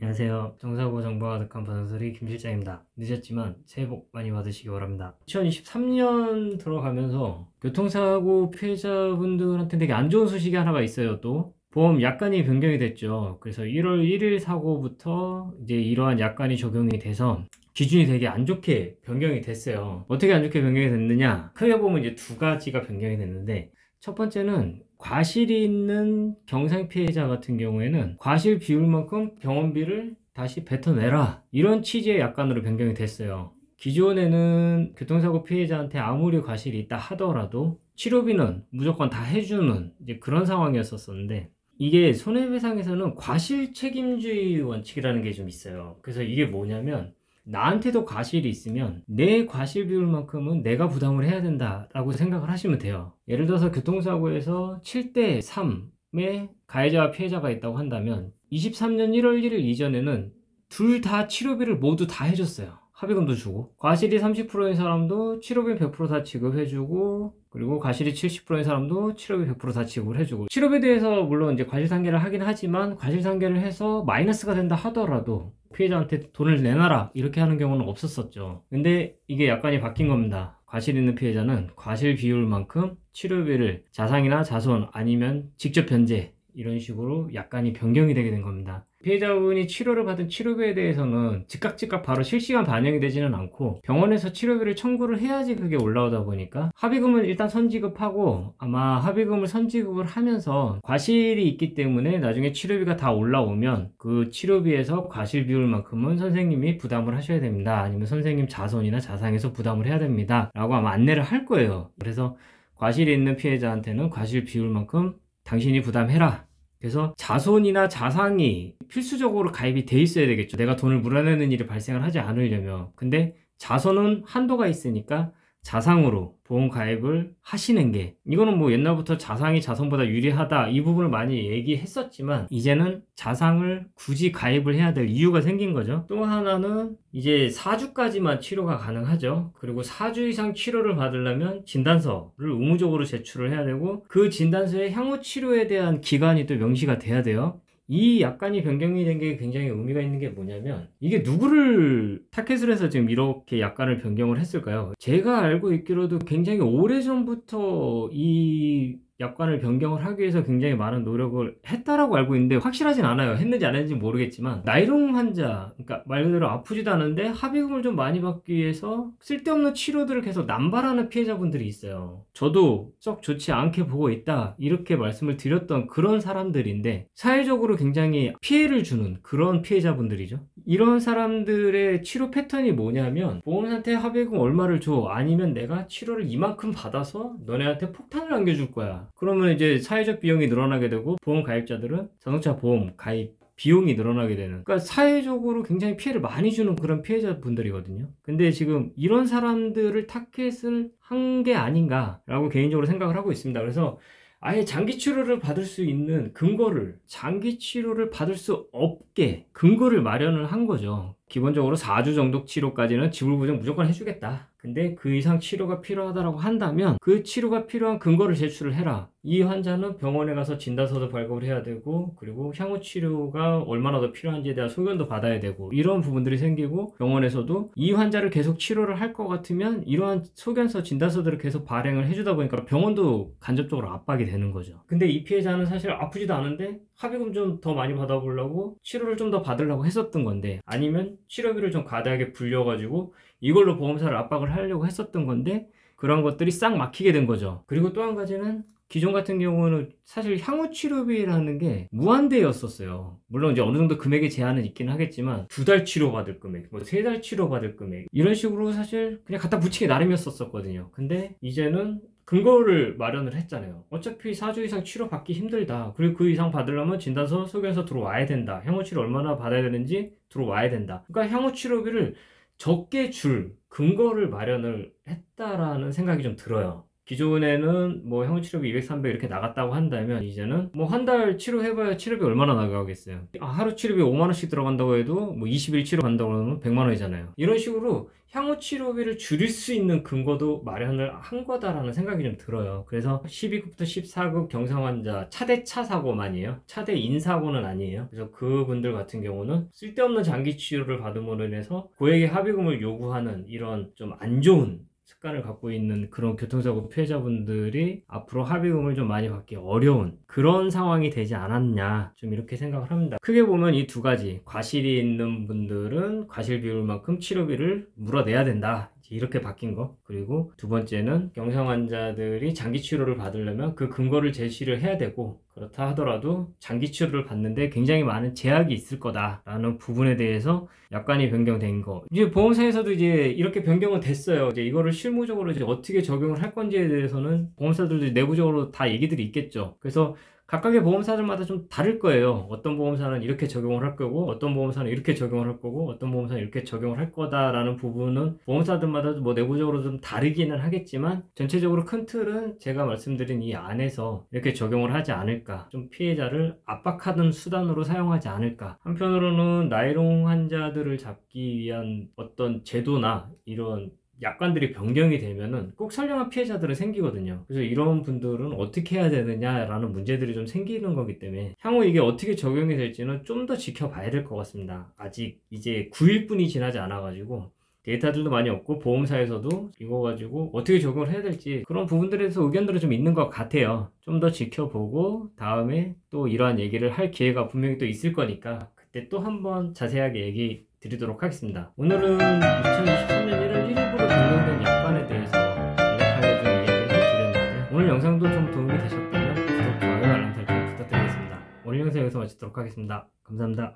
안녕하세요. 정사고 정보가 가득한 바둑소리 김실장입니다. 늦었지만 새해 복 많이 받으시기 바랍니다. 2023년 들어가면서 교통사고 피해자분들한테 되게 안 좋은 소식이 하나가 있어요. 또 보험 약관이 변경이 됐죠. 그래서 1월 1일 사고부터 이제 이러한 약관이 적용이 돼서 기준이 되게 안 좋게 변경이 됐어요. 어떻게 안 좋게 변경이 됐느냐? 크게 보면 이제 두 가지가 변경이 됐는데, 첫 번째는 과실이 있는 경상 피해자 같은 경우에는 과실 비율만큼 병원비를 다시 뱉어내라, 이런 취지의 약관으로 변경이 됐어요. 기존에는 교통사고 피해자한테 아무리 과실이 있다 하더라도 치료비는 무조건 다 해주는 이제 그런 상황이었었는데, 이게 손해배상에서는 과실 책임주의 원칙이라는 게 좀 있어요. 그래서 이게 뭐냐면, 나한테도 과실이 있으면 내 과실 비율만큼은 내가 부담을 해야 된다라고 생각을 하시면 돼요. 예를 들어서 교통사고에서 7대 3의 가해자와 피해자가 있다고 한다면 23년 1월 1일 이전에는 둘 다 치료비를 모두 다 해줬어요. 합의금도 주고, 과실이 30%인 사람도 치료비 100% 다 지급해주고, 그리고 과실이 70%인 사람도 치료비 100% 다 지급을 해주고, 치료비에 대해서 물론 이제 과실상계를 하긴 하지만 과실상계를 해서 마이너스가 된다 하더라도 피해자한테 돈을 내놔라 이렇게 하는 경우는 없었었죠. 근데 이게 약관이 바뀐 겁니다. 과실 있는 피해자는 과실 비율만큼 치료비를 자상이나 자손 아니면 직접 변제, 이런 식으로 약관이 변경이 되게 된 겁니다. 피해자분이 치료를 받은 치료비에 대해서는 즉각 바로 실시간 반영이 되지는 않고 병원에서 치료비를 청구를 해야지 그게 올라오다 보니까 합의금은 일단 선지급하고, 아마 합의금을 선지급을 하면서 과실이 있기 때문에 나중에 치료비가 다 올라오면 그 치료비에서 과실 비율만큼은 선생님이 부담을 하셔야 됩니다, 아니면 선생님 자손이나 자상에서 부담을 해야 됩니다 라고 아마 안내를 할 거예요. 그래서 과실이 있는 피해자한테는 과실 비율만큼 당신이 부담해라. 그래서 자손이나 자상이 필수적으로 가입이 돼 있어야 되겠죠. 내가 돈을 물어내는 일이 발생을 하지 않으려면. 근데 자손은 한도가 있으니까 자상으로 보험 가입을 하시는 게, 이거는 뭐 옛날부터 자상이 자손보다 유리하다 이 부분을 많이 얘기했었지만, 이제는 자상을 굳이 가입을 해야 될 이유가 생긴 거죠. 또 하나는 이제 4주까지만 치료가 가능하죠. 그리고 4주 이상 치료를 받으려면 진단서를 의무적으로 제출을 해야 되고, 그 진단서에 향후 치료에 대한 기간이 또 명시가 돼야 돼요. 이 약관이 변경이 된 게 굉장히 의미가 있는 게 뭐냐면, 이게 누구를 타겟을 해서 지금 이렇게 약관을 변경을 했을까요? 제가 알고 있기로도 굉장히 오래전부터 이 약관을 변경을 하기 위해서 굉장히 많은 노력을 했다라고 알고 있는데, 확실하진 않아요. 했는지 안 했는지 모르겠지만, 나이롱 환자, 그러니까 말 그대로 아프지도 않은데 합의금을 좀 많이 받기 위해서 쓸데없는 치료들을 계속 남발하는 피해자분들이 있어요. 저도 썩 좋지 않게 보고 있다 이렇게 말씀을 드렸던 그런 사람들인데, 사회적으로 굉장히 피해를 주는 그런 피해자분들이죠. 이런 사람들의 치료 패턴이 뭐냐면, 보험사한테 합의금 얼마를 줘, 아니면 내가 치료를 이만큼 받아서 너네한테 폭탄을 안겨줄 거야. 그러면 이제 사회적 비용이 늘어나게 되고, 보험 가입자들은 자동차 보험 가입 비용이 늘어나게 되는, 그러니까 사회적으로 굉장히 피해를 많이 주는 그런 피해자분들이거든요. 근데 지금 이런 사람들을 타겟을 한 게 아닌가라고 개인적으로 생각을 하고 있습니다. 그래서 아예 장기 치료를 받을 수 있는 근거를, 장기 치료를 받을 수 없게 근거를 마련을 한 거죠. 기본적으로 4주 정도 치료까지는 지불 보장 무조건 해주겠다. 근데 그 이상 치료가 필요하다고 한다면 그 치료가 필요한 근거를 제출을 해라. 이 환자는 병원에 가서 진단서도 발급을 해야 되고, 그리고 향후 치료가 얼마나 더 필요한지에 대한 소견도 받아야 되고, 이런 부분들이 생기고, 병원에서도 이 환자를 계속 치료를 할 것 같으면 이러한 소견서, 진단서들을 계속 발행을 해주다 보니까 병원도 간접적으로 압박이 되는 거죠. 근데 이 피해자는 사실 아프지도 않은데 합의금 좀 더 많이 받아보려고 치료를 좀 더 받으려고 했었던 건데, 아니면 치료비를 좀 과다하게 불려가지고 이걸로 보험사를 압박을 하려고 했었던 건데, 그런 것들이 싹 막히게 된 거죠. 그리고 또 한 가지는, 기존 같은 경우는 사실 향후 치료비라는 게 무한대였었어요. 물론 이제 어느 정도 금액의 제한은 있긴 하겠지만, 2달 치료 받을 금액, 뭐 3달 치료 받을 금액, 이런 식으로 사실 그냥 갖다 붙이기 나름이었었거든요. 근데 이제는 근거를 마련을 했잖아요. 어차피 4주 이상 치료 받기 힘들다. 그리고 그 이상 받으려면 진단서, 소견서 들어와야 된다. 향후 치료 얼마나 받아야 되는지 들어와야 된다. 그러니까 향후 치료비를 적게 줄 근거를 마련을 했다라는 생각이 좀 들어요. 기존에는 뭐 향후치료비 200, 300 이렇게 나갔다고 한다면 이제는 뭐 한 달 치료해봐야 치료비 얼마나 나가겠어요. 하루 치료비 5만원씩 들어간다고 해도 뭐 20일 치료 간다고 하면 100만원이잖아요. 이런 식으로 향후치료비를 줄일 수 있는 근거도 마련을 한 거다라는 생각이 좀 들어요. 그래서 12급부터 14급 경상환자 차대차 사고만이에요. 차대 인사고는 아니에요. 그래서 그분들 같은 경우는 쓸데없는 장기 치료를 받음으로 인해서 고액의 합의금을 요구하는 이런 좀 안 좋은 습관을 갖고 있는 그런 교통사고 피해자분들이 앞으로 합의금을 좀 많이 받기 어려운 그런 상황이 되지 않았냐, 좀 이렇게 생각을 합니다. 크게 보면 이 두 가지, 과실이 있는 분들은 과실 비율만큼 치료비를 물어내야 된다, 이렇게 바뀐 거. 그리고 두 번째는 경상 환자들이 장기 치료를 받으려면 그 근거를 제시를 해야 되고, 그렇다 하더라도 장기 치료를 받는데 굉장히 많은 제약이 있을 거다라는 부분에 대해서 약간이 변경된 거. 이제 보험사에서도 이제 이렇게 변경은 됐어요. 이제 이거를 실무적으로 이제 어떻게 적용을 할 건지에 대해서는 보험사들도 내부적으로 다 얘기들이 있겠죠. 그래서 각각의 보험사들마다 좀 다를 거예요. 어떤 보험사는 이렇게 적용을 할 거고, 어떤 보험사는 이렇게 적용을 할 거고, 어떤 보험사는 이렇게 적용을 할 거다라는 부분은 보험사들마다 뭐 내부적으로 좀 다르기는 하겠지만, 전체적으로 큰 틀은 제가 말씀드린 이 안에서 이렇게 적용을 하지 않을까, 좀 피해자를 압박하는 수단으로 사용하지 않을까. 한편으로는 나이롱 환자들을 잡기 위한 어떤 제도나 이런 약관들이 변경이 되면은 꼭 선량한 피해자들은 생기거든요. 그래서 이런 분들은 어떻게 해야 되느냐라는 문제들이 좀 생기는 거기 때문에 향후 이게 어떻게 적용이 될지는 좀 더 지켜봐야 될 것 같습니다. 아직 이제 9일뿐이 지나지 않아가지고 데이터들도 많이 없고, 보험사에서도 이거 가지고 어떻게 적용을 해야 될지 그런 부분들에 대해서 의견들이 좀 있는 것 같아요. 좀 더 지켜보고 다음에 또 이러한 얘기를 할 기회가 분명히 또 있을 거니까 그때 또 한번 자세하게 얘기 드리도록 하겠습니다. 오늘은 2023년 1월 1일부로 변경된 약관에 대해서 간략하게 좀 이야기를 드렸는데, 오늘 영상도 좀 도움이 되셨다면 구독, 좋아요, 알람 설정 부탁드리겠습니다. 오늘 영상 여기서 마치도록 하겠습니다. 감사합니다.